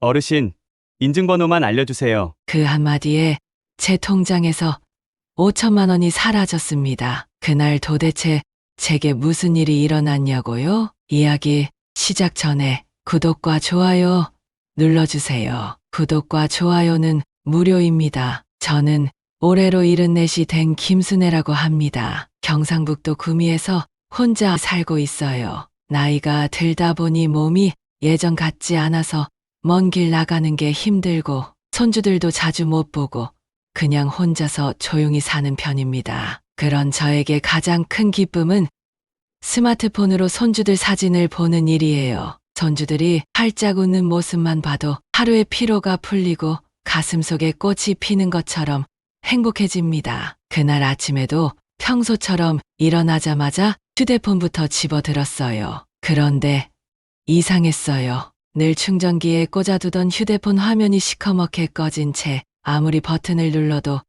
어르신, 인증번호만 알려주세요. 그 한마디에 제 통장에서 5천만 원이 사라졌습니다. 그날 도대체 제게 무슨 일이 일어났냐고요? 이야기 시작 전에 구독과 좋아요 눌러주세요. 구독과 좋아요는 무료입니다. 저는 올해로 74이 된 김순애라고 합니다. 경상북도 구미에서 혼자 살고 있어요. 나이가 들다 보니 몸이 예전 같지 않아서 먼 길 나가는 게 힘들고 손주들도 자주 못 보고 그냥 혼자서 조용히 사는 편입니다. 그런 저에게 가장 큰 기쁨은 스마트폰으로 손주들 사진을 보는 일이에요. 손주들이 활짝 웃는 모습만 봐도 하루의 피로가 풀리고 가슴속에 꽃이 피는 것처럼 행복해집니다. 그날 아침에도 평소처럼 일어나자마자 휴대폰부터 집어들었어요. 그런데 이상했어요. 늘 충전기에 꽂아두던 휴대폰 화면이 시커멓게 꺼진 채 아무리 버튼을 눌러도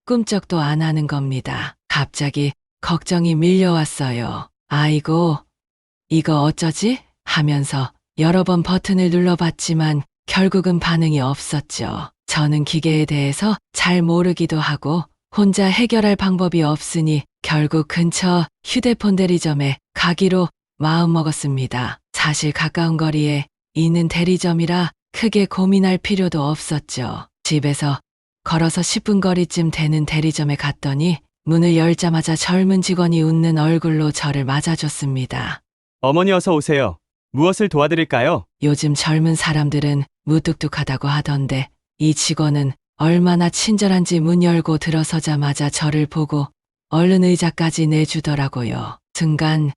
꿈쩍도 안 하는 겁니다. 갑자기 걱정이 밀려왔어요. 아이고, 이거 어쩌지? 하면서 여러 번 버튼을 눌러봤지만 결국은 반응이 없었죠. 저는 기계에 대해서 잘 모르기도 하고 혼자 해결할 방법이 없으니 결국 근처 휴대폰 대리점에 가기로 마음먹었습니다. 사실 가까운 거리에 있는 대리점이라 크게 고민할 필요도 없었죠. 집에서 걸어서 10분 거리쯤 되는 대리점에 갔더니 문을 열자마자 젊은 직원이 웃는 얼굴로 저를 맞아줬습니다. 어머니 어서 오세요. 무엇을 도와드릴까요? 요즘 젊은 사람들은 무뚝뚝하다고 하던데 이 직원은 얼마나 친절한지 문 열고 들어서자마자 저를 보고 얼른 의자까지 내주더라고요. 순간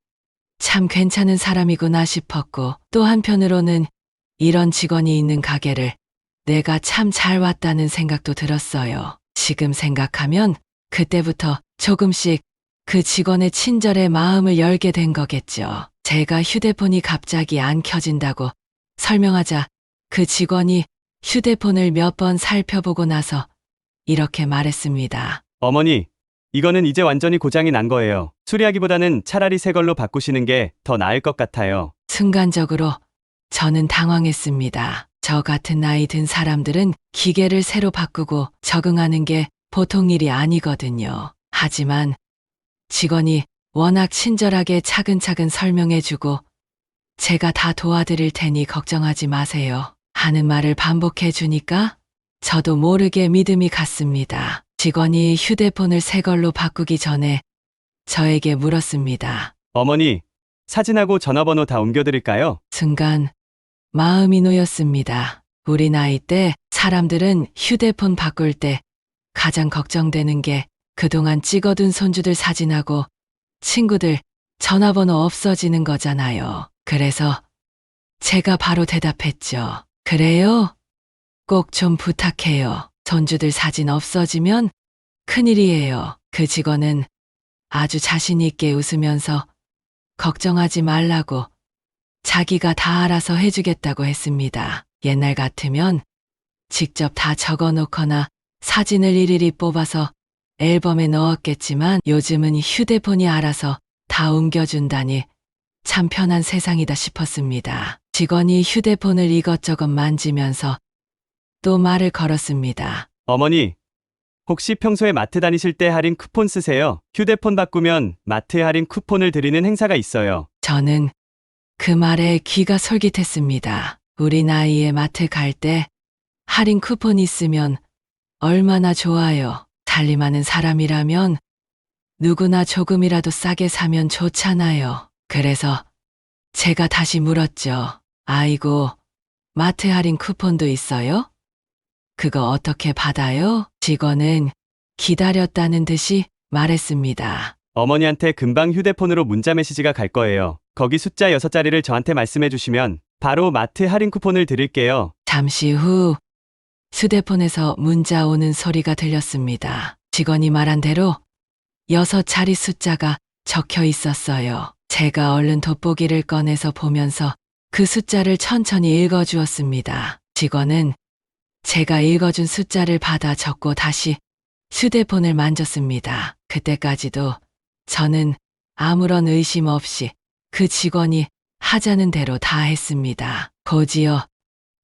참 괜찮은 사람이구나 싶었고 또 한편으로는 이런 직원이 있는 가게를 내가 참 잘 왔다는 생각도 들었어요. 지금 생각하면 그때부터 조금씩 그 직원의 친절에 마음을 열게 된 거겠죠. 제가 휴대폰이 갑자기 안 켜진다고 설명하자 그 직원이 휴대폰을 몇 번 살펴보고 나서 이렇게 말했습니다. 어머니, 이거는 이제 완전히 고장이 난 거예요. 수리하기보다는 차라리 새 걸로 바꾸시는 게 더 나을 것 같아요. 순간적으로 저는 당황했습니다. 저 같은 나이 든 사람들은 기계를 새로 바꾸고 적응하는 게 보통 일이 아니거든요. 하지만 직원이 워낙 친절하게 차근차근 설명해주고 제가 다 도와드릴 테니 걱정하지 마세요 하는 말을 반복해 주니까 저도 모르게 믿음이 갔습니다. 직원이 휴대폰을 새 걸로 바꾸기 전에 저에게 물었습니다. 어머니, 사진하고 전화번호 다 옮겨드릴까요? 순간 마음이 놓였습니다. 우리 나이 때 사람들은 휴대폰 바꿀 때 가장 걱정되는 게 그동안 찍어둔 손주들 사진하고 친구들 전화번호 없어지는 거잖아요. 그래서 제가 바로 대답했죠. 그래요? 꼭 좀 부탁해요. 손주들 사진 없어지면 큰일이에요. 그 직원은 아주 자신 있게 웃으면서 걱정하지 말라고 자기가 다 알아서 해주겠다고 했습니다. 옛날 같으면 직접 다 적어 놓거나 사진을 일일이 뽑아서 앨범에 넣었겠지만 요즘은 휴대폰이 알아서 다 옮겨준다니 참 편한 세상이다 싶었습니다. 직원이 휴대폰을 이것저것 만지면서 또 말을 걸었습니다. 어머니, 혹시 평소에 마트 다니실 때 할인 쿠폰 쓰세요? 휴대폰 바꾸면 마트에 할인 쿠폰을 드리는 행사가 있어요. 저는 그 말에 귀가 솔깃했습니다. 우리 나이에 마트 갈 때 할인 쿠폰 있으면 얼마나 좋아요. 살림하는 사람이라면 누구나 조금이라도 싸게 사면 좋잖아요. 그래서 제가 다시 물었죠. 아이고, 마트 할인 쿠폰도 있어요? 그거 어떻게 받아요? 직원은 기다렸다는 듯이 말했습니다. 어머니한테 금방 휴대폰으로 문자 메시지가 갈 거예요. 거기 숫자 6자리를 저한테 말씀해 주시면 바로 마트 할인 쿠폰을 드릴게요. 잠시 후 휴대폰에서 문자 오는 소리가 들렸습니다. 직원이 말한 대로 6자리 숫자가 적혀 있었어요. 제가 얼른 돋보기를 꺼내서 보면서 그 숫자를 천천히 읽어주었습니다. 직원은 제가 읽어준 숫자를 받아 적고 다시 휴대폰을 만졌습니다. 그때까지도 저는 아무런 의심 없이 그 직원이 하자는 대로 다 했습니다. 곧이어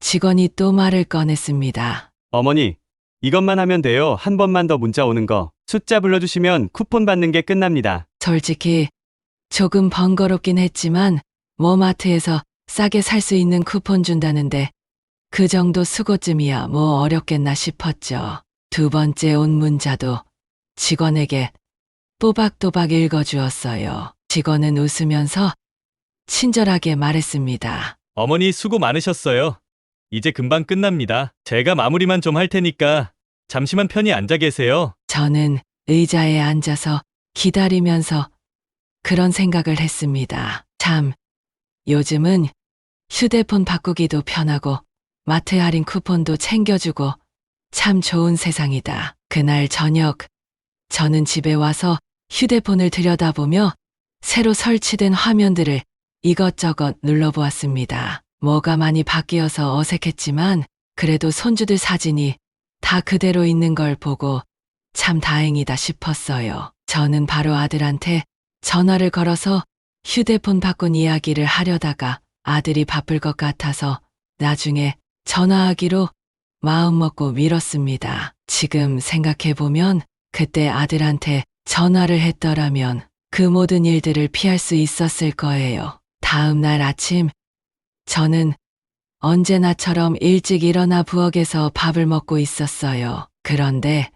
직원이 또 말을 꺼냈습니다. 어머니, 이것만 하면 돼요. 한 번만 더 문자 오는 거. 숫자 불러주시면 쿠폰 받는 게 끝납니다. 솔직히 조금 번거롭긴 했지만 마트에서 싸게 살 수 있는 쿠폰 준다는데 그 정도 수고쯤이야 뭐 어렵겠나 싶었죠. 두 번째 온 문자도 직원에게 또박또박 읽어주었어요. 직원은 웃으면서 친절하게 말했습니다. 어머니 수고 많으셨어요. 이제 금방 끝납니다. 제가 마무리만 좀 할 테니까 잠시만 편히 앉아 계세요. 저는 의자에 앉아서 기다리면서 그런 생각을 했습니다. 참, 요즘은 휴대폰 바꾸기도 편하고 마트 할인 쿠폰도 챙겨주고 참 좋은 세상이다. 그날 저녁, 저는 집에 와서 휴대폰을 들여다보며 새로 설치된 화면들을 이것저것 눌러보았습니다. 뭐가 많이 바뀌어서 어색했지만 그래도 손주들 사진이 다 그대로 있는 걸 보고 참 다행이다 싶었어요. 저는 바로 아들한테 전화를 걸어서 휴대폰 바꾼 이야기를 하려다가 아들이 바쁠 것 같아서 나중에 전화하기로 마음먹고 미뤘습니다. 지금 생각해보면 그때 아들한테 전화를 했더라면 그 모든 일들을 피할 수 있었을 거예요. 다음 날 아침, 저는 언제나처럼 일찍 일어나 부엌에서 밥을 먹고 있었어요. 그런데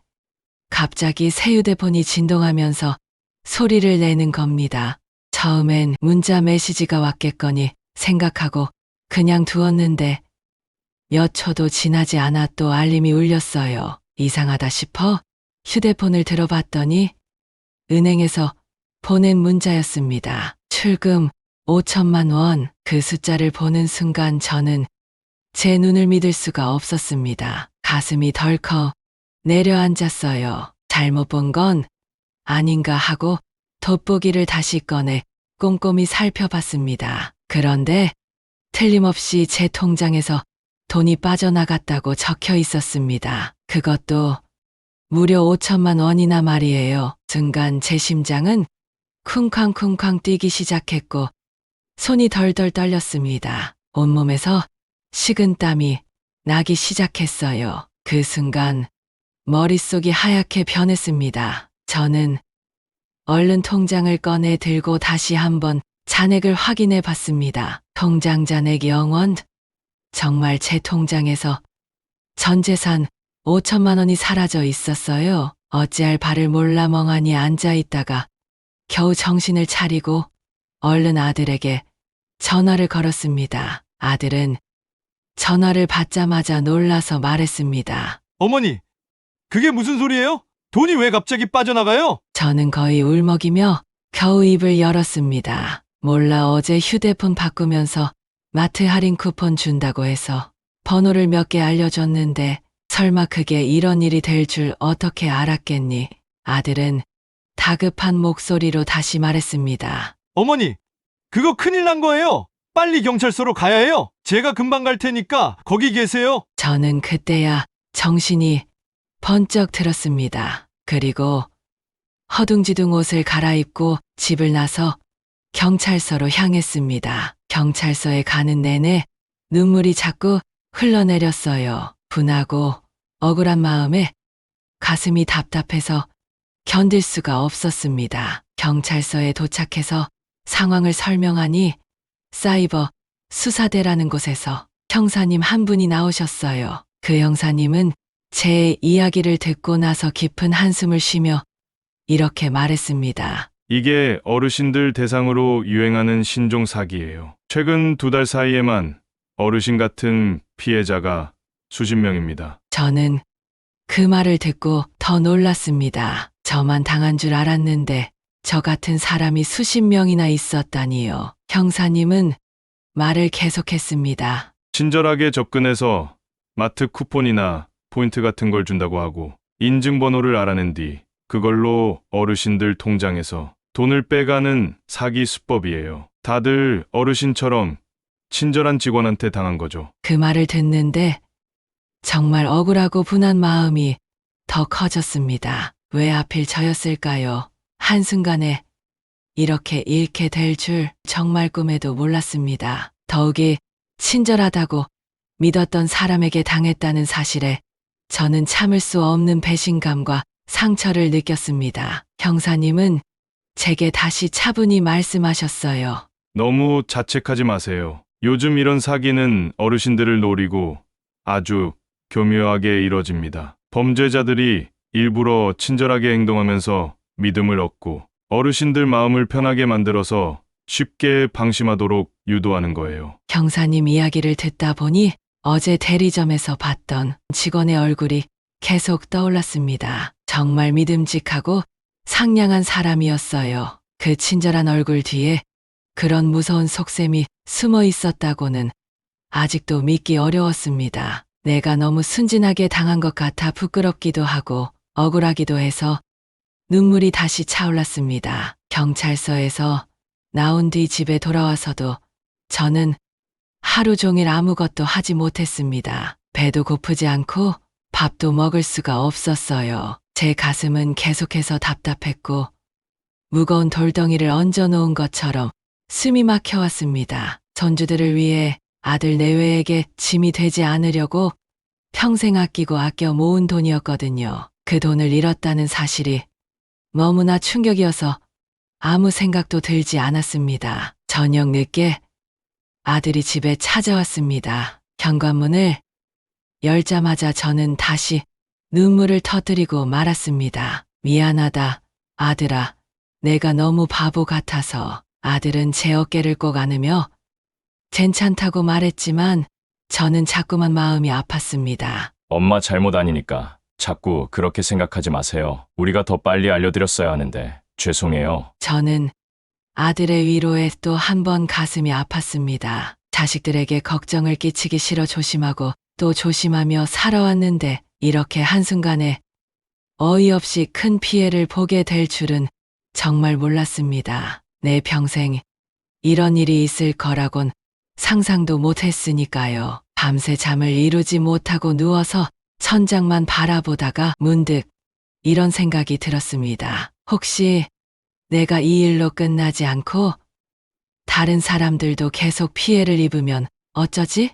갑자기 새 휴대폰이 진동하면서 소리를 내는 겁니다. 처음엔 문자 메시지가 왔겠거니 생각하고 그냥 두었는데 몇 초도 지나지 않아 또 알림이 울렸어요. 이상하다 싶어 휴대폰을 들어봤더니 은행에서 보낸 문자였습니다. 출금 5천만 원. 그 숫자를 보는 순간 저는 제 눈을 믿을 수가 없었습니다. 가슴이 덜컥 내려앉았어요. 잘못 본 건 아닌가 하고 돋보기를 다시 꺼내 꼼꼼히 살펴봤습니다. 그런데 틀림없이 제 통장에서 돈이 빠져나갔다고 적혀 있었습니다. 그것도 무려 5천만 원이나 말이에요. 순간 제 심장은 쿵쾅쿵쾅 뛰기 시작했고 손이 덜덜 떨렸습니다. 온몸에서 식은땀이 나기 시작했어요. 그 순간 머릿속이 하얗게 변했습니다. 저는 얼른 통장을 꺼내 들고 다시 한번 잔액을 확인해 봤습니다. 통장 잔액 0원. 정말 제 통장에서 전 재산 5천만 원이 사라져 있었어요. 어찌할 바를 몰라 멍하니 앉아 있다가 겨우 정신을 차리고 얼른 아들에게 전화를 걸었습니다. 아들은 전화를 받자마자 놀라서 말했습니다. 어머니, 그게 무슨 소리예요? 돈이 왜 갑자기 빠져나가요? 저는 거의 울먹이며 겨우 입을 열었습니다. 몰라 어제 휴대폰 바꾸면서 마트 할인 쿠폰 준다고 해서 번호를 몇 개 알려줬는데 설마 그게 이런 일이 될 줄 어떻게 알았겠니? 아들은 다급한 목소리로 다시 말했습니다. 어머니, 그거 큰일 난 거예요. 빨리 경찰서로 가야 해요. 제가 금방 갈 테니까 거기 계세요. 저는 그때야 정신이 번쩍 들었습니다. 그리고 허둥지둥 옷을 갈아입고 집을 나서 경찰서로 향했습니다. 경찰서에 가는 내내 눈물이 자꾸 흘러내렸어요. 분하고 억울한 마음에 가슴이 답답해서 견딜 수가 없었습니다. 경찰서에 도착해서 상황을 설명하니 사이버 수사대라는 곳에서 형사님 한 분이 나오셨어요. 그 형사님은 제 이야기를 듣고 나서 깊은 한숨을 쉬며 이렇게 말했습니다. 이게 어르신들 대상으로 유행하는 신종 사기예요. 최근 2달 사이에만 어르신 같은 피해자가 수십 명입니다. 저는 그 말을 듣고 더 놀랐습니다. 저만 당한 줄 알았는데 저 같은 사람이 수십 명이나 있었다니요. 형사님은 말을 계속했습니다. 친절하게 접근해서 마트 쿠폰이나 포인트 같은 걸 준다고 하고 인증번호를 알아낸 뒤 그걸로 어르신들 통장에서 돈을 빼가는 사기 수법이에요. 다들 어르신처럼 친절한 직원한테 당한 거죠. 그 말을 듣는데 정말 억울하고 분한 마음이 더 커졌습니다. 왜 하필 저였을까요? 한순간에 이렇게 잃게 될 줄 정말 꿈에도 몰랐습니다. 더욱이 친절하다고 믿었던 사람에게 당했다는 사실에 저는 참을 수 없는 배신감과 상처를 느꼈습니다. 형사님은 제게 다시 차분히 말씀하셨어요. 너무 자책하지 마세요. 요즘 이런 사기는 어르신들을 노리고 아주 교묘하게 이뤄집니다. 범죄자들이 일부러 친절하게 행동하면서 믿음을 얻고 어르신들 마음을 편하게 만들어서 쉽게 방심하도록 유도하는 거예요. 형사님 이야기를 듣다 보니 어제 대리점에서 봤던 직원의 얼굴이 계속 떠올랐습니다. 정말 믿음직하고 상냥한 사람이었어요. 그 친절한 얼굴 뒤에 그런 무서운 속셈이 숨어 있었다고는 아직도 믿기 어려웠습니다. 내가 너무 순진하게 당한 것 같아 부끄럽기도 하고 억울하기도 해서 눈물이 다시 차올랐습니다. 경찰서에서 나온 뒤 집에 돌아와서도 저는 하루 종일 아무것도 하지 못했습니다. 배도 고프지 않고 밥도 먹을 수가 없었어요. 제 가슴은 계속해서 답답했고 무거운 돌덩이를 얹어놓은 것처럼 숨이 막혀왔습니다. 손주들을 위해 아들 내외에게 짐이 되지 않으려고 평생 아끼고 아껴 모은 돈이었거든요. 그 돈을 잃었다는 사실이 너무나 충격이어서 아무 생각도 들지 않았습니다. 저녁 늦게 아들이 집에 찾아왔습니다. 현관문을 열자마자 저는 다시 눈물을 터뜨리고 말았습니다. 미안하다, 아들아. 내가 너무 바보 같아서. 아들은 제 어깨를 꼭 안으며 괜찮다고 말했지만 저는 자꾸만 마음이 아팠습니다. 엄마 잘못 아니니까 자꾸 그렇게 생각하지 마세요. 우리가 더 빨리 알려드렸어야 하는데 죄송해요. 저는 아들의 위로에 또 한 번 가슴이 아팠습니다. 자식들에게 걱정을 끼치기 싫어 조심하고 또 조심하며 살아왔는데 이렇게 한순간에 어이없이 큰 피해를 보게 될 줄은 정말 몰랐습니다. 내 평생 이런 일이 있을 거라곤 상상도 못했으니까요. 밤새 잠을 이루지 못하고 누워서 천장만 바라보다가 문득 이런 생각이 들었습니다. 혹시 내가 이 일로 끝나지 않고 다른 사람들도 계속 피해를 입으면 어쩌지?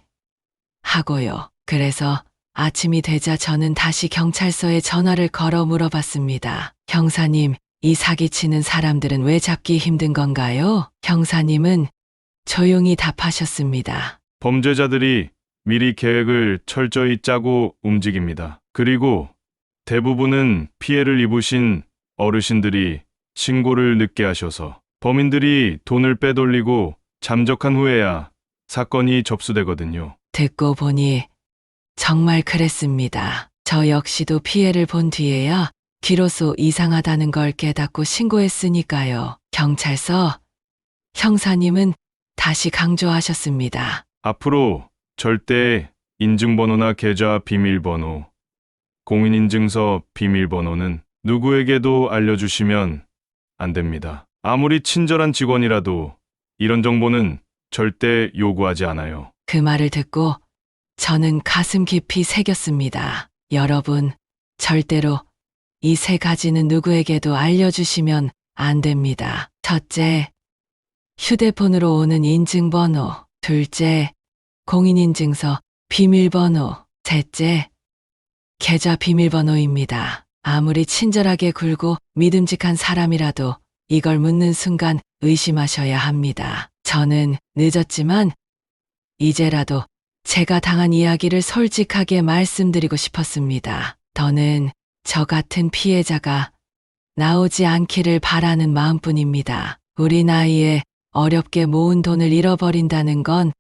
하고요. 그래서 아침이 되자 저는 다시 경찰서에 전화를 걸어 물어봤습니다. 형사님, 이 사기치는 사람들은 왜 잡기 힘든 건가요? 형사님은 조용히 답하셨습니다. 범죄자들이 미리 계획을 철저히 짜고 움직입니다. 그리고 대부분은 피해를 입으신 어르신들이 신고를 늦게 하셔서 범인들이 돈을 빼돌리고 잠적한 후에야 사건이 접수되거든요. 듣고 보니 정말 그랬습니다. 저 역시도 피해를 본 뒤에야 비로소 이상하다는 걸 깨닫고 신고했으니까요. 경찰서 형사님은 다시 강조하셨습니다. 앞으로 절대 인증번호나 계좌 비밀번호, 공인인증서 비밀번호는 누구에게도 알려주시면 안 됩니다. 아무리 친절한 직원이라도 이런 정보는 절대 요구하지 않아요. 그 말을 듣고 저는 가슴 깊이 새겼습니다. 여러분, 절대로 이 세 가지는 누구에게도 알려주시면 안 됩니다. 첫째, 휴대폰으로 오는 인증번호. 둘째, 공인인증서 비밀번호. 셋째, 계좌 비밀번호입니다. 아무리 친절하게 굴고 믿음직한 사람이라도 이걸 묻는 순간 의심하셔야 합니다. 저는 늦었지만 이제라도 제가 당한 이야기를 솔직하게 말씀드리고 싶었습니다. 더는 저 같은 피해자가 나오지 않기를 바라는 마음뿐입니다. 우리 나이에 어렵게 모은 돈을 잃어버린다는 건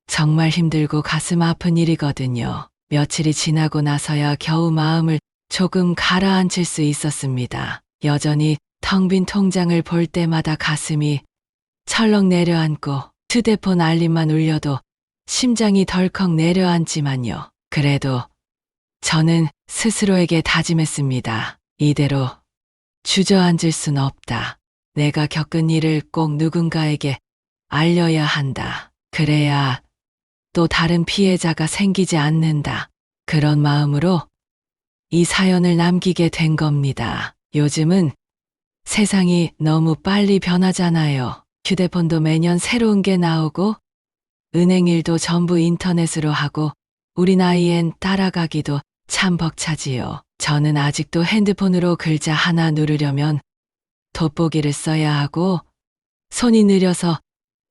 정말 힘들고 가슴 아픈 일이거든요. 며칠이 지나고 나서야 겨우 마음을 조금 가라앉힐 수 있었습니다. 여전히 텅 빈 통장을 볼 때마다 가슴이 철렁 내려앉고 휴대폰 알림만 울려도 심장이 덜컥 내려앉지만요. 그래도 저는 스스로에게 다짐했습니다. 이대로 주저앉을 순 없다. 내가 겪은 일을 꼭 누군가에게 알려야 한다. 그래야 또 다른 피해자가 생기지 않는다. 그런 마음으로 이 사연을 남기게 된 겁니다. 요즘은 세상이 너무 빨리 변하잖아요. 휴대폰도 매년 새로운 게 나오고 은행 일도 전부 인터넷으로 하고 우리 나이엔 따라가기도 참 벅차지요. 저는 아직도 핸드폰으로 글자 하나 누르려면 돋보기를 써야 하고 손이 느려서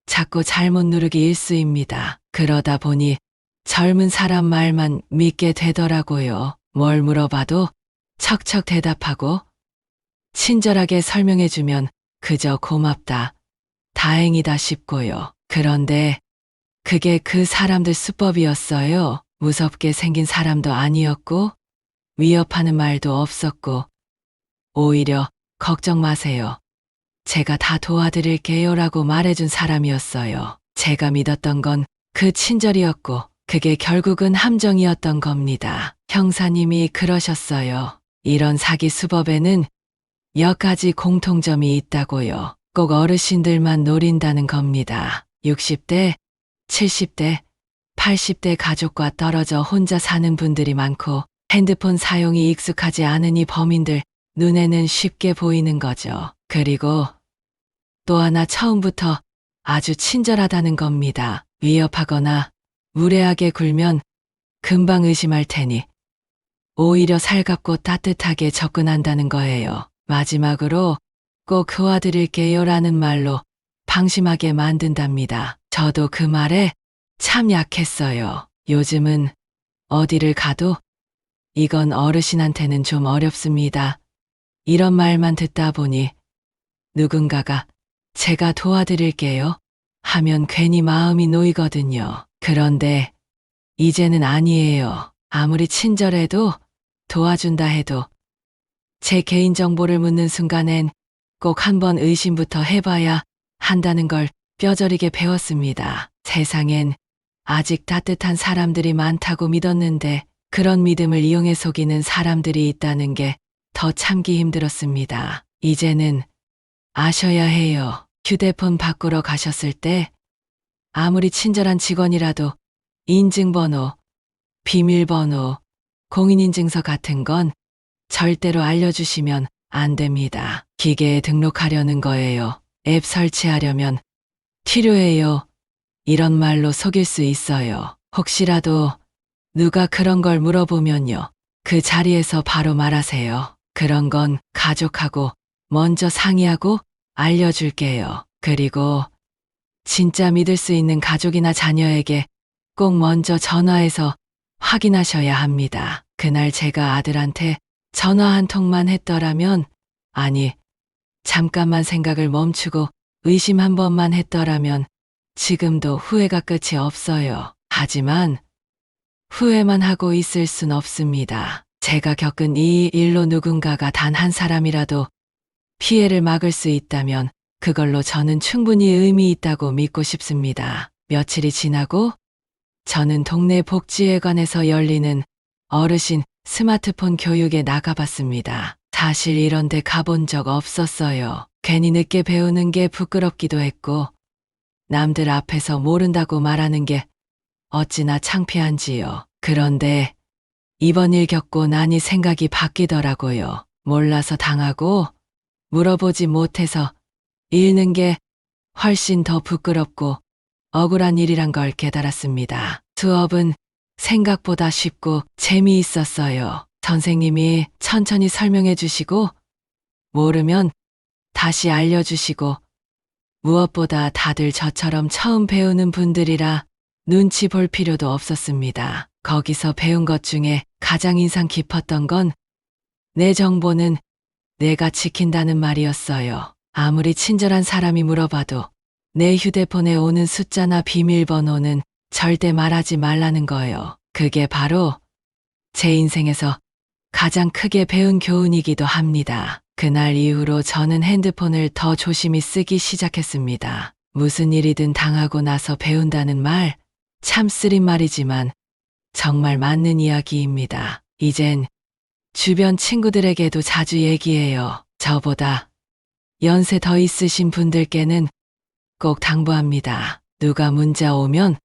자꾸 잘못 누르기 일쑤입니다. 그러다 보니 젊은 사람 말만 믿게 되더라고요. 뭘 물어봐도 척척 대답하고 친절하게 설명해주면 그저 고맙다, 다행이다 싶고요. 그런데 그게 그 사람들 수법이었어요. 무섭게 생긴 사람도 아니었고 위협하는 말도 없었고 오히려 걱정 마세요, 제가 다 도와드릴게요 라고 말해준 사람이었어요. 제가 믿었던 건 그 친절이었고 그게 결국은 함정이었던 겁니다. 형사님이 그러셨어요. 이런 사기 수법에는 몇 가지 공통점이 있다고요. 꼭 어르신들만 노린다는 겁니다. 60대, 70대, 80대 가족과 떨어져 혼자 사는 분들이 많고 핸드폰 사용이 익숙하지 않으니 범인들 눈에는 쉽게 보이는 거죠. 그리고 또 하나 처음부터 아주 친절하다는 겁니다. 위협하거나 무례하게 굴면 금방 의심할 테니 오히려 살갑고 따뜻하게 접근한다는 거예요. 마지막으로 꼭 도와드릴게요 라는 말로 방심하게 만든답니다. 저도 그 말에 참 약했어요. 요즘은 어디를 가도 이건 어르신한테는 좀 어렵습니다, 이런 말만 듣다 보니 누군가가 제가 도와드릴게요 하면 괜히 마음이 놓이거든요. 그런데 이제는 아니에요. 아무리 친절해도 도와준다 해도 제 개인정보를 묻는 순간엔 꼭 한번 의심부터 해봐야 한다는 걸 뼈저리게 배웠습니다. 세상엔 아직 따뜻한 사람들이 많다고 믿었는데 그런 믿음을 이용해 속이는 사람들이 있다는 게 더 참기 힘들었습니다. 이제는 아셔야 해요. 휴대폰 바꾸러 가셨을 때 아무리 친절한 직원이라도 인증번호, 비밀번호, 공인인증서 같은 건 절대로 알려주시면 안 됩니다. 기계에 등록하려는 거예요, 앱 설치하려면 필요해요, 이런 말로 속일 수 있어요. 혹시라도 누가 그런 걸 물어보면요, 그 자리에서 바로 말하세요. 그런 건 가족하고 먼저 상의하고 알려줄게요. 그리고 진짜 믿을 수 있는 가족이나 자녀에게 꼭 먼저 전화해서 확인하셔야 합니다. 그날 제가 아들한테 전화 한 통만 했더라면, 아니, 잠깐만 생각을 멈추고 의심 한 번만 했더라면 지금도 후회가 끝이 없어요. 하지만 후회만 하고 있을 순 없습니다. 제가 겪은 이 일로 누군가가 단 한 사람이라도 피해를 막을 수 있다면 그걸로 저는 충분히 의미 있다고 믿고 싶습니다. 며칠이 지나고 저는 동네 복지회관에서 열리는 어르신 스마트폰 교육에 나가봤습니다. 사실 이런 데 가본 적 없었어요. 괜히 늦게 배우는 게 부끄럽기도 했고 남들 앞에서 모른다고 말하는 게 어찌나 창피한지요. 그런데 이번 일 겪고 나니 생각이 바뀌더라고요. 몰라서 당하고 물어보지 못해서 잃는 게 훨씬 더 부끄럽고 억울한 일이란 걸 깨달았습니다. 수업은 생각보다 쉽고 재미있었어요. 선생님이 천천히 설명해 주시고 모르면 다시 알려주시고 무엇보다 다들 저처럼 처음 배우는 분들이라 눈치 볼 필요도 없었습니다. 거기서 배운 것 중에 가장 인상 깊었던 건 내 정보는 내가 지킨다는 말이었어요. 아무리 친절한 사람이 물어봐도 내 휴대폰에 오는 숫자나 비밀번호는 절대 말하지 말라는 거예요. 그게 바로 제 인생에서 가장 크게 배운 교훈이기도 합니다. 그날 이후로 저는 핸드폰을 더 조심히 쓰기 시작했습니다. 무슨 일이든 당하고 나서 배운다는 말, 참 쓰린 말이지만 정말 맞는 이야기입니다. 이젠 주변 친구들에게도 자주 얘기해요. 저보다 연세 더 있으신 분들께는 꼭 당부합니다. 누가 문자 오면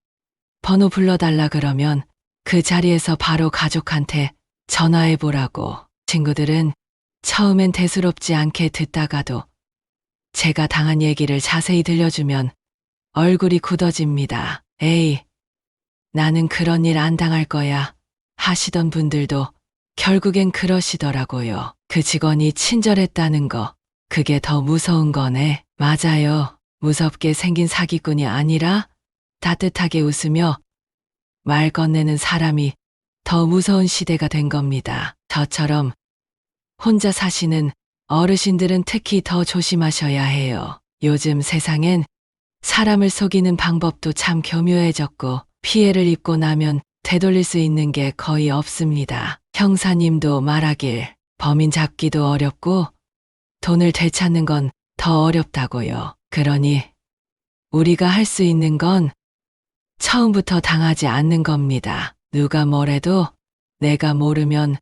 번호 불러달라 그러면 그 자리에서 바로 가족한테 전화해보라고. 친구들은 처음엔 대수롭지 않게 듣다가도 제가 당한 얘기를 자세히 들려주면 얼굴이 굳어집니다. 에이, 나는 그런 일 안 당할 거야 하시던 분들도 결국엔 그러시더라고요. 그 직원이 친절했다는 거, 그게 더 무서운 거네. 맞아요. 무섭게 생긴 사기꾼이 아니라 따뜻하게 웃으며 말 건네는 사람이 더 무서운 시대가 된 겁니다. 저처럼 혼자 사시는 어르신들은 특히 더 조심하셔야 해요. 요즘 세상엔 사람을 속이는 방법도 참 교묘해졌고 피해를 입고 나면 되돌릴 수 있는 게 거의 없습니다. 형사님도 말하길 범인 잡기도 어렵고 돈을 되찾는 건 더 어렵다고요. 그러니 우리가 할 수 있는 건 처음부터 당하지 않는 겁니다. 누가 뭐래도 내가 모르면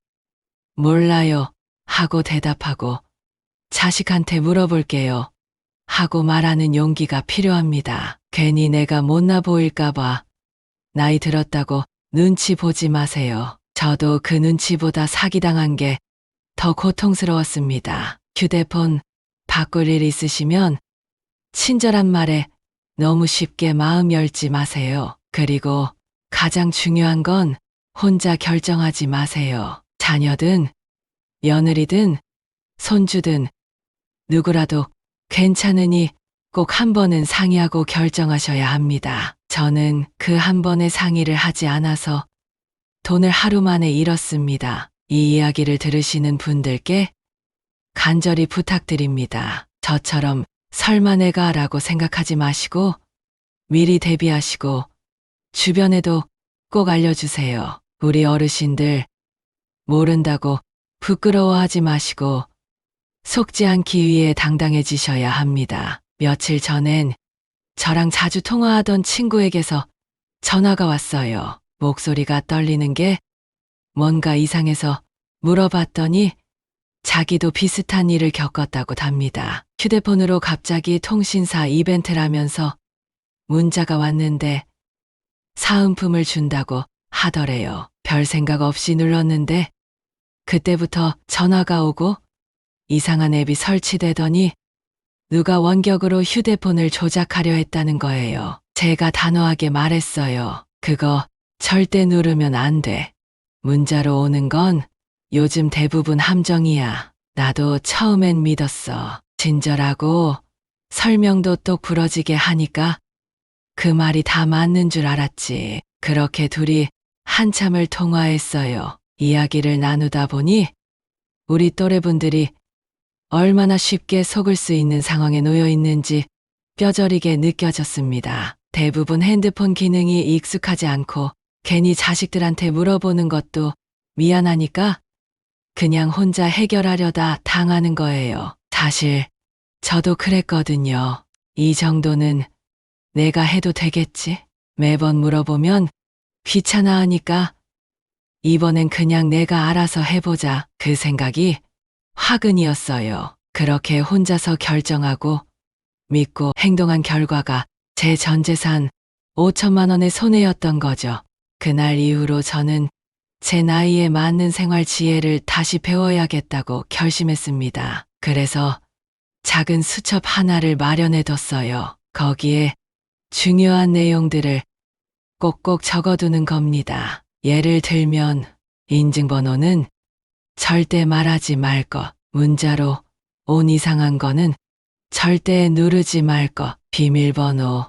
몰라요 하고 대답하고 자식한테 물어볼게요 하고 말하는 용기가 필요합니다. 괜히 내가 못나 보일까봐 나이 들었다고 눈치 보지 마세요. 저도 그 눈치보다 사기당한 게 더 고통스러웠습니다. 휴대폰 바꿀 일 있으시면 친절한 말에 너무 쉽게 마음 열지 마세요. 그리고 가장 중요한 건 혼자 결정하지 마세요. 자녀든 며느리든 손주든 누구라도 괜찮으니 꼭 한 번은 상의하고 결정하셔야 합니다. 저는 그 한 번의 상의를 하지 않아서 돈을 하루 만에 잃었습니다. 이 이야기를 들으시는 분들께 간절히 부탁드립니다. 저처럼 설마 내가 라고 생각하지 마시고 미리 대비하시고 주변에도 꼭 알려주세요. 우리 어르신들 모른다고 부끄러워하지 마시고 속지 않기 위해 당당해지셔야 합니다. 며칠 전엔 저랑 자주 통화하던 친구에게서 전화가 왔어요. 목소리가 떨리는 게 뭔가 이상해서 물어봤더니 자기도 비슷한 일을 겪었다고 답니다. 휴대폰으로 갑자기 통신사 이벤트라면서 문자가 왔는데 사은품을 준다고 하더래요. 별 생각 없이 눌렀는데 그때부터 전화가 오고 이상한 앱이 설치되더니 누가 원격으로 휴대폰을 조작하려 했다는 거예요. 제가 단호하게 말했어요. 그거 절대 누르면 안 돼. 문자로 오는 건 요즘 대부분 함정이야. 나도 처음엔 믿었어. 친절하고 설명도 똑 부러지게 하니까 그 말이 다 맞는 줄 알았지. 그렇게 둘이 한참을 통화했어요. 이야기를 나누다 보니 우리 또래분들이 얼마나 쉽게 속을 수 있는 상황에 놓여 있는지 뼈저리게 느껴졌습니다. 대부분 핸드폰 기능이 익숙하지 않고 괜히 자식들한테 물어보는 것도 미안하니까 그냥 혼자 해결하려다 당하는 거예요. 사실 저도 그랬거든요. 이 정도는 내가 해도 되겠지? 매번 물어보면 귀찮아하니까 이번엔 그냥 내가 알아서 해보자. 그 생각이 화근이었어요. 그렇게 혼자서 결정하고 믿고 행동한 결과가 제 전 재산 5천만 원의 손해였던 거죠. 그날 이후로 저는 제 나이에 맞는 생활 지혜를 다시 배워야겠다고 결심했습니다. 그래서 작은 수첩 하나를 마련해뒀어요. 거기에 중요한 내용들을 꼭꼭 적어두는 겁니다. 예를 들면 인증번호는 절대 말하지 말 것, 문자로 온 이상한 거는 절대 누르지 말 것, 비밀번호,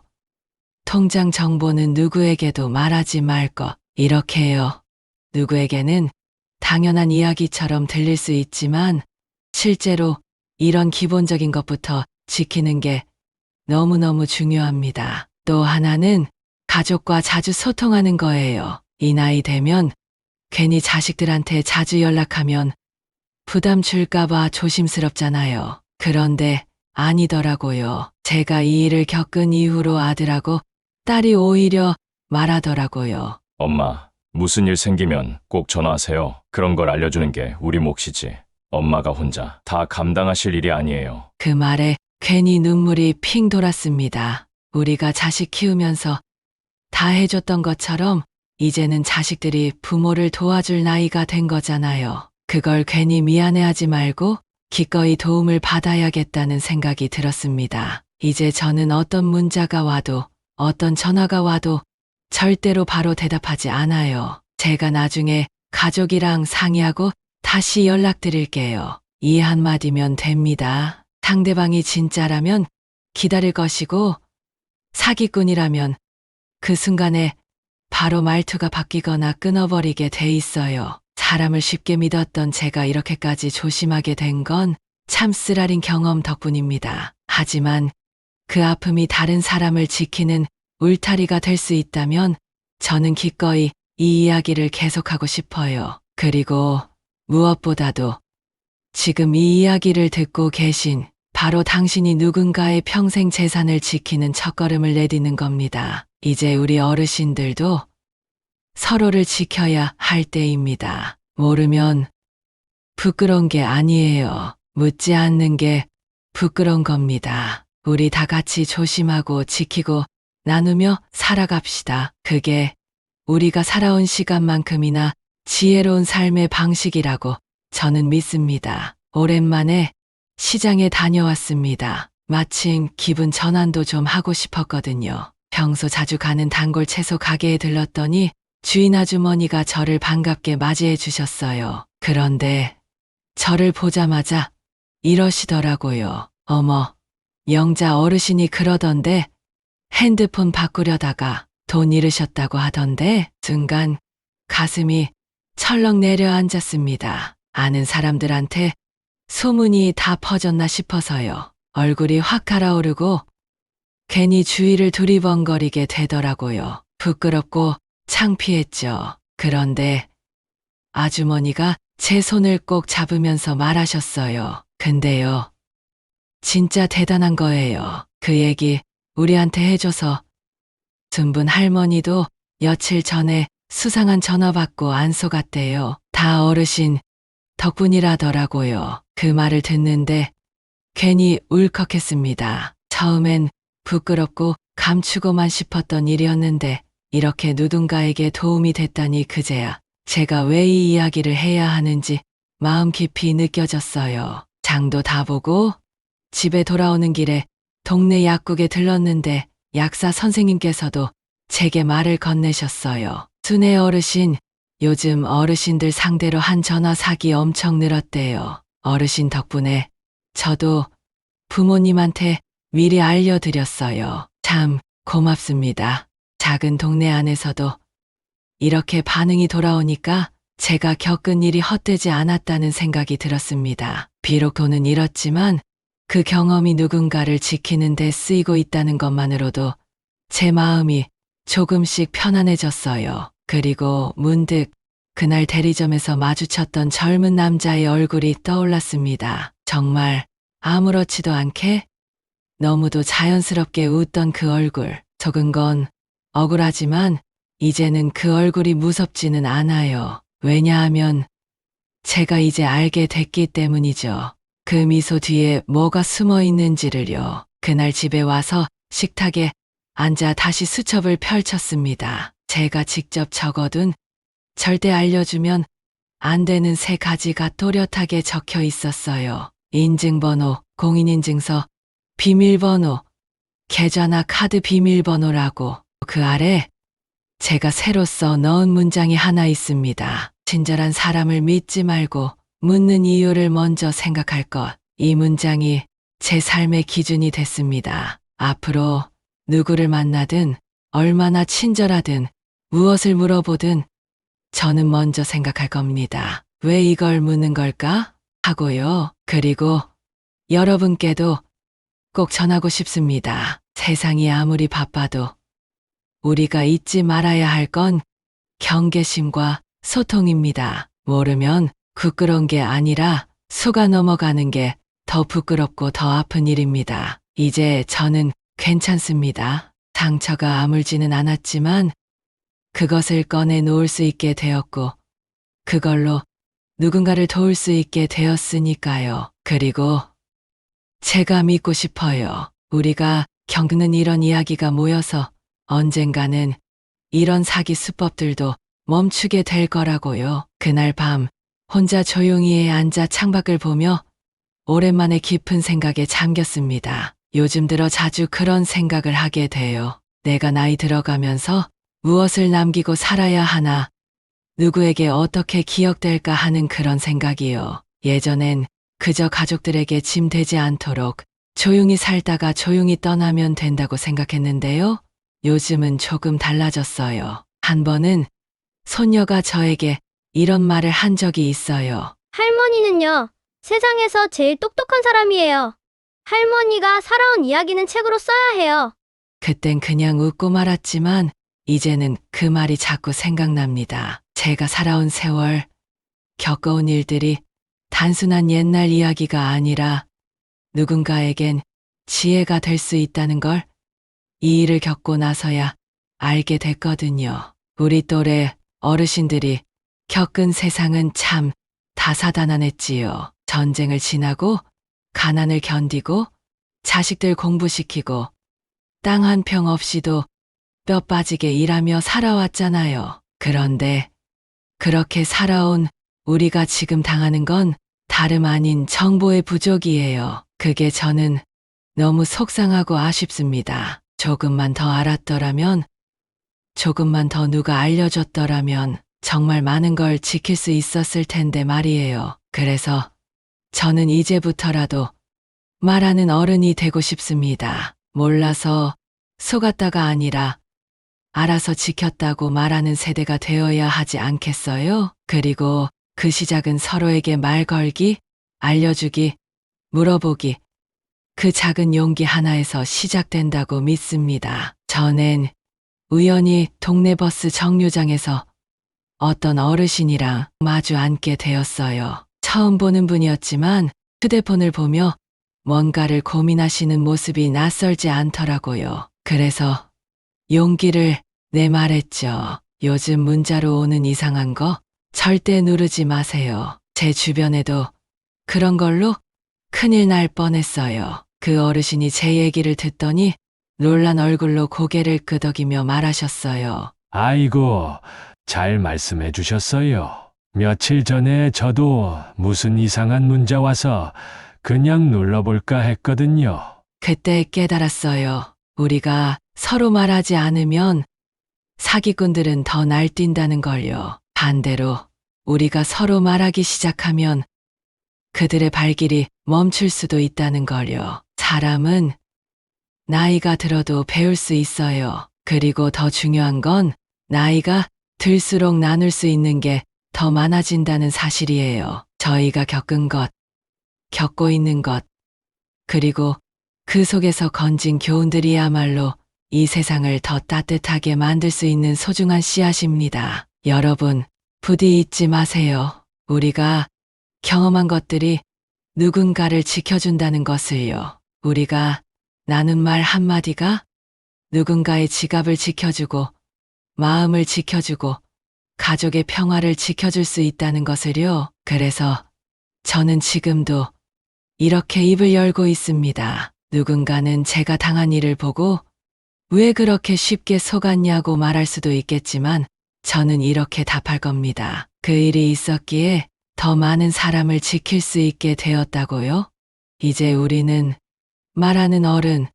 통장 정보는 누구에게도 말하지 말 것, 이렇게요. 누구에게는 당연한 이야기처럼 들릴 수 있지만 실제로 이런 기본적인 것부터 지키는 게 너무너무 중요합니다. 또 하나는 가족과 자주 소통하는 거예요. 이 나이 되면 괜히 자식들한테 자주 연락하면 부담 줄까봐 조심스럽잖아요. 그런데 아니더라고요. 제가 이 일을 겪은 이후로 아들하고 딸이 오히려 말하더라고요. 엄마, 무슨 일 생기면 꼭 전화하세요. 그런 걸 알려주는 게 우리 몫이지. 엄마가 혼자 다 감당하실 일이 아니에요. 그 말에 괜히 눈물이 핑 돌았습니다. 우리가 자식 키우면서 다 해줬던 것처럼 이제는 자식들이 부모를 도와줄 나이가 된 거잖아요. 그걸 괜히 미안해하지 말고 기꺼이 도움을 받아야겠다는 생각이 들었습니다. 이제 저는 어떤 문자가 와도 어떤 전화가 와도 절대로 바로 대답하지 않아요. 제가 나중에 가족이랑 상의하고 다시 연락드릴게요. 이 한마디면 됩니다. 상대방이 진짜라면 기다릴 것이고 사기꾼이라면 그 순간에 바로 말투가 바뀌거나 끊어버리게 돼 있어요. 사람을 쉽게 믿었던 제가 이렇게까지 조심하게 된 건 참 쓰라린 경험 덕분입니다. 하지만 그 아픔이 다른 사람을 지키는 울타리가 될 수 있다면 저는 기꺼이 이 이야기를 계속하고 싶어요. 그리고 무엇보다도 지금 이 이야기를 듣고 계신 바로 당신이 누군가의 평생 재산을 지키는 첫걸음을 내디는 겁니다. 이제 우리 어르신들도 서로를 지켜야 할 때입니다. 모르면 부끄러운 게 아니에요. 묻지 않는 게 부끄러운 겁니다. 우리 다 같이 조심하고 지키고 나누며 살아갑시다. 그게 우리가 살아온 시간만큼이나 지혜로운 삶의 방식이라고 저는 믿습니다. 오랜만에 시장에 다녀왔습니다. 마침 기분 전환도 좀 하고 싶었거든요. 평소 자주 가는 단골 채소 가게에 들렀더니 주인 아주머니가 저를 반갑게 맞이해 주셨어요. 그런데 저를 보자마자 이러시더라고요. 어머, 영자 어르신이 그러던데 핸드폰 바꾸려다가 돈 잃으셨다고 하던데. 순간 가슴이 철렁 내려앉았습니다. 아는 사람들한테 소문이 다 퍼졌나 싶어서요. 얼굴이 확 달아오르고 괜히 주위를 두리번거리게 되더라고요. 부끄럽고 창피했죠. 그런데 아주머니가 제 손을 꼭 잡으면서 말하셨어요. 근데요, 진짜 대단한 거예요. 그 얘기 우리한테 해줘서 둔분 할머니도 며칠 전에 수상한 전화 받고 안 속았대요. 다 어르신 덕분이라더라고요. 그 말을 듣는데 괜히 울컥했습니다. 처음엔 부끄럽고 감추고만 싶었던 일이었는데 이렇게 누군가에게 도움이 됐다니 그제야 제가 왜 이 이야기를 해야 하는지 마음 깊이 느껴졌어요. 장도 다 보고 집에 돌아오는 길에 동네 약국에 들렀는데 약사 선생님께서도 제게 말을 건네셨어요. 순애 어르신, 요즘 어르신들 상대로 한 전화 사기 엄청 늘었대요. 어르신 덕분에 저도 부모님한테 미리 알려드렸어요. 참 고맙습니다. 작은 동네 안에서도 이렇게 반응이 돌아오니까 제가 겪은 일이 헛되지 않았다는 생각이 들었습니다. 비록 돈은 잃었지만 그 경험이 누군가를 지키는 데 쓰이고 있다는 것만으로도 제 마음이 조금씩 편안해졌어요. 그리고 문득 그날 대리점에서 마주쳤던 젊은 남자의 얼굴이 떠올랐습니다. 정말 아무렇지도 않게 너무도 자연스럽게 웃던 그 얼굴. 속은 건 억울하지만 이제는 그 얼굴이 무섭지는 않아요. 왜냐하면 제가 이제 알게 됐기 때문이죠. 그 미소 뒤에 뭐가 숨어 있는지를요. 그날 집에 와서 식탁에 앉아 다시 수첩을 펼쳤습니다. 제가 직접 적어둔 절대 알려주면 안 되는 3가지가 또렷하게 적혀 있었어요. 인증번호, 공인인증서, 비밀번호, 계좌나 카드 비밀번호라고. 그 아래 제가 새로 써 넣은 문장이 하나 있습니다. 친절한 사람을 믿지 말고 묻는 이유를 먼저 생각할 것. 이 문장이 제 삶의 기준이 됐습니다. 앞으로 누구를 만나든 얼마나 친절하든 무엇을 물어보든 저는 먼저 생각할 겁니다. 왜 이걸 묻는 걸까? 하고요. 그리고 여러분께도 꼭 전하고 싶습니다. 세상이 아무리 바빠도 우리가 잊지 말아야 할 건 경계심과 소통입니다. 모르면 부끄러운 게 아니라 속아 넘어가는 게 더 부끄럽고 더 아픈 일입니다. 이제 저는 괜찮습니다. 상처가 아물지는 않았지만 그것을 꺼내 놓을 수 있게 되었고 그걸로 누군가를 도울 수 있게 되었으니까요. 그리고 제가 믿고 싶어요. 우리가 겪는 이런 이야기가 모여서 언젠가는 이런 사기 수법들도 멈추게 될 거라고요. 그날 밤 혼자 조용히 앉아 창밖을 보며 오랜만에 깊은 생각에 잠겼습니다. 요즘 들어 자주 그런 생각을 하게 돼요. 내가 나이 들어가면서 무엇을 남기고 살아야 하나, 누구에게 어떻게 기억될까 하는 그런 생각이요. 예전엔 그저 가족들에게 짐 되지 않도록 조용히 살다가 조용히 떠나면 된다고 생각했는데요. 요즘은 조금 달라졌어요. 한 번은 손녀가 저에게 이런 말을 한 적이 있어요. 할머니는요, 세상에서 제일 똑똑한 사람이에요. 할머니가 살아온 이야기는 책으로 써야 해요. 그땐 그냥 웃고 말았지만 이제는 그 말이 자꾸 생각납니다. 제가 살아온 세월, 겪어온 일들이 단순한 옛날 이야기가 아니라 누군가에겐 지혜가 될 수 있다는 걸 이 일을 겪고 나서야 알게 됐거든요. 우리 또래 어르신들이 겪은 세상은 참 다사다난했지요. 전쟁을 지나고 가난을 견디고 자식들 공부시키고 땅 한 평 없이도 뼈 빠지게 일하며 살아왔잖아요. 그런데 그렇게 살아온 우리가 지금 당하는 건 다름 아닌 정보의 부족이에요. 그게 저는 너무 속상하고 아쉽습니다. 조금만 더 알았더라면, 조금만 더 누가 알려줬더라면 정말 많은 걸 지킬 수 있었을 텐데 말이에요. 그래서 저는 이제부터라도 말하는 어른이 되고 싶습니다. 몰라서 속았다가 아니라 알아서 지켰다고 말하는 세대가 되어야 하지 않겠어요? 그리고 그 시작은 서로에게 말 걸기, 알려주기, 물어보기, 그 작은 용기 하나에서 시작된다고 믿습니다. 전엔 우연히 동네 버스 정류장에서 어떤 어르신이랑 마주 앉게 되었어요. 처음 보는 분이었지만 휴대폰을 보며 뭔가를 고민하시는 모습이 낯설지 않더라고요. 그래서 용기를 내 말했죠. 요즘 문자로 오는 이상한 거 절대 누르지 마세요. 제 주변에도 그런 걸로 큰일 날 뻔했어요. 그 어르신이 제 얘기를 듣더니 놀란 얼굴로 고개를 끄덕이며 말하셨어요. 아이고, 잘 말씀해 주셨어요. 며칠 전에 저도 무슨 이상한 문자 와서 그냥 눌러볼까 했거든요. 그때 깨달았어요. 우리가 서로 말하지 않으면 사기꾼들은 더 날뛴다는 걸요. 반대로 우리가 서로 말하기 시작하면 그들의 발길이 멈출 수도 있다는 걸요. 사람은 나이가 들어도 배울 수 있어요. 그리고 더 중요한 건 나이가 들수록 나눌 수 있는 게 더 많아진다는 사실이에요. 저희가 겪은 것, 겪고 있는 것, 그리고 그 속에서 건진 교훈들이야말로 이 세상을 더 따뜻하게 만들 수 있는 소중한 씨앗입니다. 여러분, 부디 잊지 마세요. 우리가 경험한 것들이 누군가를 지켜준다는 것을요. 우리가 나눈 말 한마디가 누군가의 지갑을 지켜주고 마음을 지켜주고 가족의 평화를 지켜줄 수 있다는 것을요. 그래서 저는 지금도 이렇게 입을 열고 있습니다. 누군가는 제가 당한 일을 보고 왜 그렇게 쉽게 속았냐고 말할 수도 있겠지만 저는 이렇게 답할 겁니다. 그 일이 있었기에 더 많은 사람을 지킬 수 있게 되었다고요. 이제 우리는 말하는 어른,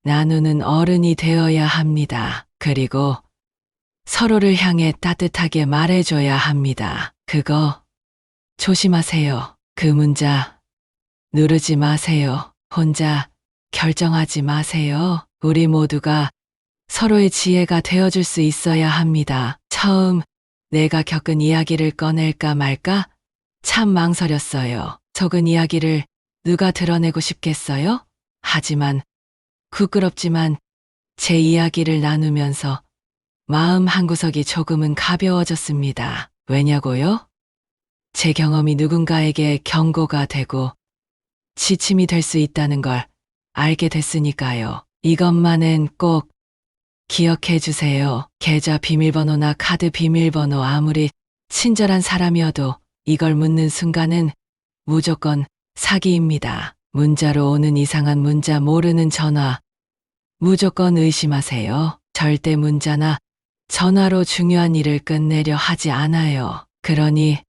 나누는 어른이 되어야 합니다. 그리고 서로를 향해 따뜻하게 말해줘야 합니다. 그거 조심하세요. 그 문자 누르지 마세요. 혼자 결정하지 마세요. 우리 모두가 서로의 지혜가 되어줄 수 있어야 합니다. 처음 내가 겪은 이야기를 꺼낼까 말까 참 망설였어요. 속은 이야기를 누가 드러내고 싶겠어요? 하지만 부끄럽지만 제 이야기를 나누면서 마음 한구석이 조금은 가벼워졌습니다. 왜냐고요? 제 경험이 누군가에게 경고가 되고 지침이 될 수 있다는 걸 알게 됐으니까요. 이것만은 꼭 기억해 주세요. 계좌 비밀번호나 카드 비밀번호 아무리 친절한 사람이어도 이걸 묻는 순간은 무조건 사기입니다. 문자로 오는 이상한 문자, 모르는 전화 무조건 의심하세요. 절대 문자나 전화로 중요한 일을 끝내려 하지 않아요. 그러니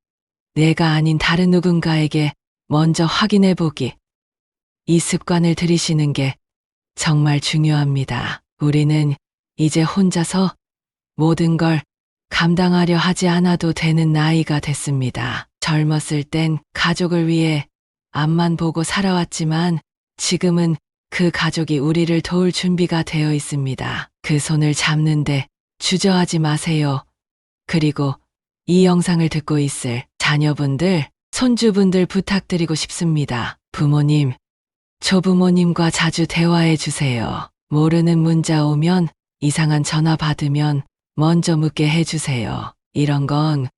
내가 아닌 다른 누군가에게 먼저 확인해 보기. 이 습관을 들이시는 게 정말 중요합니다. 우리는 이제 혼자서 모든 걸 감당하려 하지 않아도 되는 나이가 됐습니다. 젊었을 땐 가족을 위해 앞만 보고 살아왔지만 지금은 그 가족이 우리를 도울 준비가 되어 있습니다. 그 손을 잡는데 주저하지 마세요. 그리고 이 영상을 듣고 있을 자녀분들, 손주분들 부탁드리고 싶습니다. 부모님, 조부모님과 자주 대화해 주세요. 모르는 문자 오면, 이상한 전화 받으면 먼저 묻게 해주세요. 이런 건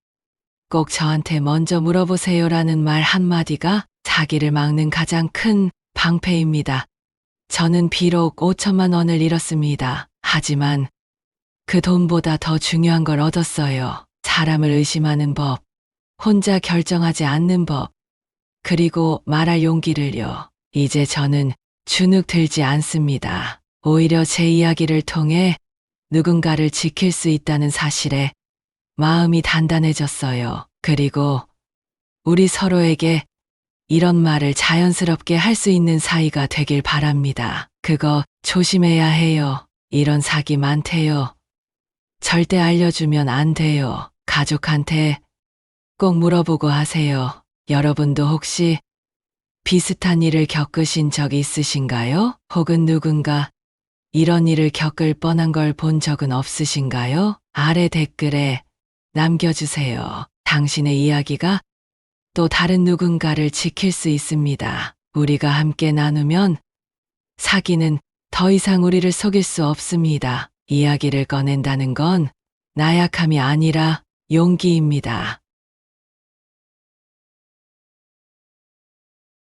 꼭 저한테 먼저 물어보세요라는 말 한마디가 사기를 막는 가장 큰 방패입니다. 저는 비록 5천만 원을 잃었습니다. 하지만 그 돈보다 더 중요한 걸 얻었어요. 사람을 의심하는 법, 혼자 결정하지 않는 법, 그리고 말할 용기를요. 이제 저는 주눅 들지 않습니다. 오히려 제 이야기를 통해 누군가를 지킬 수 있다는 사실에 마음이 단단해졌어요. 그리고 우리 서로에게 이런 말을 자연스럽게 할 수 있는 사이가 되길 바랍니다. 그거 조심해야 해요. 이런 사기 많대요. 절대 알려주면 안 돼요. 가족한테 꼭 물어보고 하세요. 여러분도 혹시 비슷한 일을 겪으신 적 있으신가요? 혹은 누군가 이런 일을 겪을 뻔한 걸 본 적은 없으신가요? 아래 댓글에 남겨주세요. 당신의 이야기가 또 다른 누군가를 지킬 수 있습니다. 우리가 함께 나누면 사기는 더 이상 우리를 속일 수 없습니다. 이야기를 꺼낸다는 건 나약함이 아니라 용기입니다.